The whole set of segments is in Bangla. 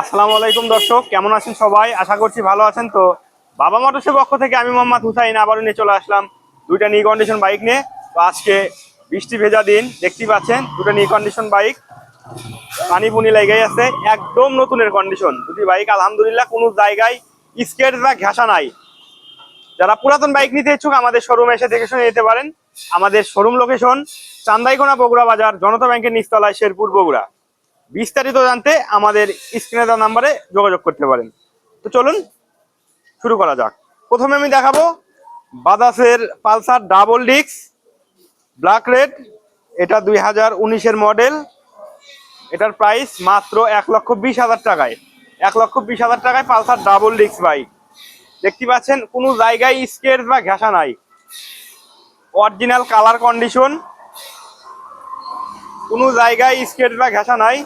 আসসালামু আলাইকুম দর্শক, কেমন আছেন সবাই? আশা করছি ভালো আছেন। তো বাবা মোটরসের পক্ষ থেকে আমি মোহাম্মদ হুসাইন আবারও নিয়ে চলে আসলাম দুইটা নিউ কন্ডিশন বাইক নিয়ে। তো আজকে বৃষ্টি ভেজা দিন, দেখতেই পাচ্ছেন দুটো নিউ কন্ডিশন বাইক, পানি পুনি লেগেই আছে, একদম নতুনের কন্ডিশন দুটি বাইক। আলহামদুলিল্লাহ, কোনো জায়গায় স্কেচ বা ঘেঁষা নাই। যারা পুরাতন বাইক নিতে ইচ্ছুক আমাদের শোরুমে এসে দেখে শুনে নিতে পারেন। আমাদের শোরুম লোকেশন চান্দাইকোনা বগুড়া বাজার, জনতা ব্যাংকের নিচতলায়, শেরপুর বগুড়া। বিস্তারিত জানতে আমাদের স্ক্রিনে দেওয়া নাম্বারে যোগাযোগ করতে পারেন। তো চলুন শুরু করা যাক। প্রথমে আমি দেখাবো বাজাজের Pulsar double disc black red. এটা 2019-এর মডেল। এটার প্রাইস মাত্র 1,20,000 টাকায়। 1,20,000 টাকায় পালসার ডাবল ডিস্ক বাইক। দেখতে পাচ্ছেন কোনো জায়গায় স্কেচ বা ঘেঁষা নাই, অরিজিনাল কালার কন্ডিশন, কোনো জায়গায় স্কেচ বা ঘেঁষা নাই।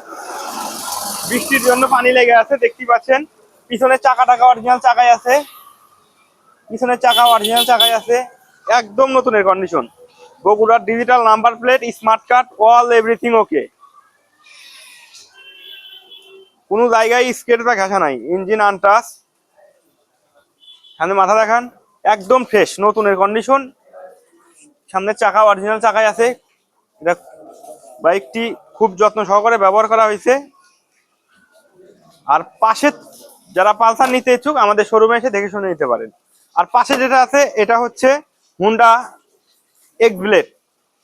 বৃষ্টির জন্য পানি লেগে আছে, দেখতে পাচ্ছেন। পিছনের চাকা অরিজিনাল চাকায় আছে, পিছনের চাকা অরিজিনাল চাকায় আছে, একদম নতুনের কন্ডিশন। বগুড়ার digital number plate, smart card, all everything okay. কোনো জায়গায় স্কেচ বা ঘেঁষা নাই, ইঞ্জিন আনটাচ। সামনে মাথা দেখান, একদম ফ্রেশ নতুনের কন্ডিশন। সামনের চাকা অরিজিনাল চাকায় আছে। এটা বাইকটি খুব যত্ন সহকারে ব্যবহার করা হয়েছে। আর পাশে যারা পালসার নিতে ইচ্ছুক আমাদের শোরুমে এসে দেখে শুনে নিতে পারেন। আর পাশে যেটা আছে এটা হচ্ছে Honda x blade.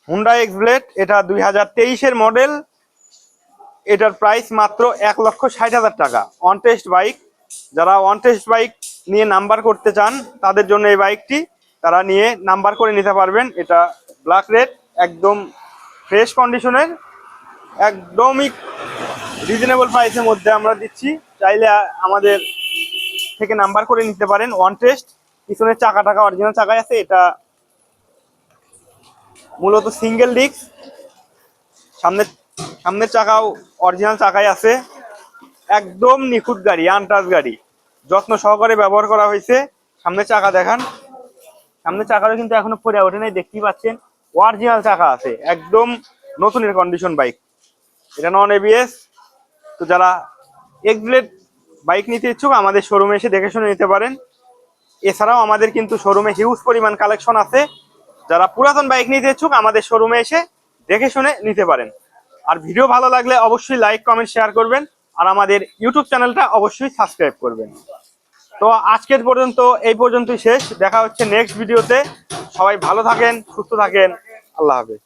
Honda x blade, এটা 2023-এর মডেল। এটার প্রাইস মাত্র 1,60,000 টাকা। On test bike. যারা অন টেস্ট বাইক নিয়ে নাম্বার করতে চান তাদের জন্য এই বাইকটি, তারা নিয়ে নাম্বার করে নিতে পারবেন। এটা ব্ল্যাক রেড, একদম ফ্রেশ কন্ডিশনের, একদমই রিজনেবল প্রাইসের মধ্যে আমরা দিচ্ছি। চাইলে আমাদের থেকে নাম্বার করে নিতে পারেন। One test. পিছনের চাকা অরিজিনাল চাকায় আছে। এটা মূলত সিঙ্গেল ডিস্ক। সামনের চাকাও অরিজিনাল চাকায় আছে। একদম নিখুঁত গাড়ি, আনটাচ গাড়ি, যত্ন সহকারে ব্যবহার করা হয়েছে। সামনের চাকা দেখান, সামনের চাকারও কিন্তু এখনো পরে ওঠে নাই, দেখতেই পাচ্ছেন। অরিজিনাল চাকা আছে, একদম নতুনের কন্ডিশন বাইক। এটা নন এবিএস। তো যারা এক্স ব্লেড বাইক নিতে ইচ্ছুক আমাদের শোরুমে এসে দেখে শুনে নিতে পারেন। এছাড়াও আমাদের কিন্তু শোরুমে হিউজ পরিমাণ কালেকশন আছে। যারা পুরাতন বাইক নিতে ইচ্ছুক আমাদের শোরুমে এসে দেখে শুনে নিতে পারেন। আর ভিডিও ভালো লাগলে অবশ্যই লাইক কমেন্ট শেয়ার করবেন। আর আমাদের ইউটিউব চ্যানেলটা অবশ্যই সাবস্ক্রাইব করবেন। তো আজকের পর্যন্ত এই পর্যন্তই শেষ। দেখা হচ্ছে নেক্সট ভিডিওতে। সবাই ভালো থাকেন, সুস্থ থাকেন। আল্লাহ হাফেজ।